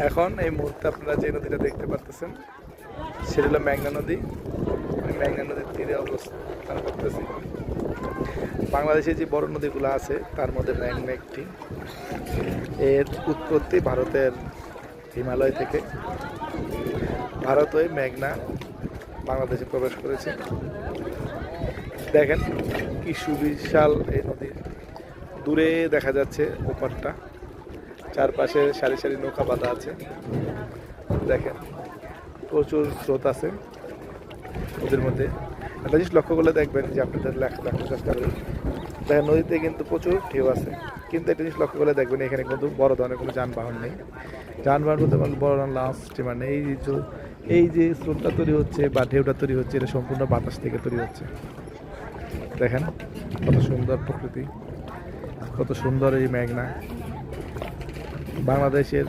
এখন এই মুহূর্তে আপনারা যে নদীটা দেখতে পাচ্ছেন সেটা হলো মেঘনা নদী। মেঘনা নদীর তীরে অবস্থান করতেছি। বাংলাদেশে যে বড় নদীগুলো আছে তার মধ্যে মেঘনা একটি। এর উৎপত্তি ভারতের হিমালয় থেকে। ভারত হয়ে মেঘনা বাংলাদেশে প্রবেশ করেছে। দেখেন কি সুবিশাল এই নদী, দূরে দেখা যাচ্ছে ওপারটা, চারপাশে সারি সারি নৌকা বাঁধা আছে। দেখেন প্রচুর স্রোত আছে নদীর মধ্যে। একটা জিনিস লক্ষ্য করলে দেখবেন যে আপনাদের দেখার চেষ্টা করি, দেখেন নদীতে কিন্তু প্রচুর ঢেউ আছে, কিন্তু একটা জিনিস লক্ষ্য করলে দেখবেন এখানে কিন্তু বড় ধরনের কোনো যানবাহন নেই। যানবাহন বলতে পারলে বড় ধরনের লঞ্চ, স্টিমার নেই। এই যে স্রোতটা তৈরি হচ্ছে বা ঢেউটা তৈরি হচ্ছে এটা সম্পূর্ণ বাতাস থেকে তৈরি হচ্ছে। দেখেন কত সুন্দর প্রকৃতি, কত সুন্দর এই মেঘনা। বাংলাদেশের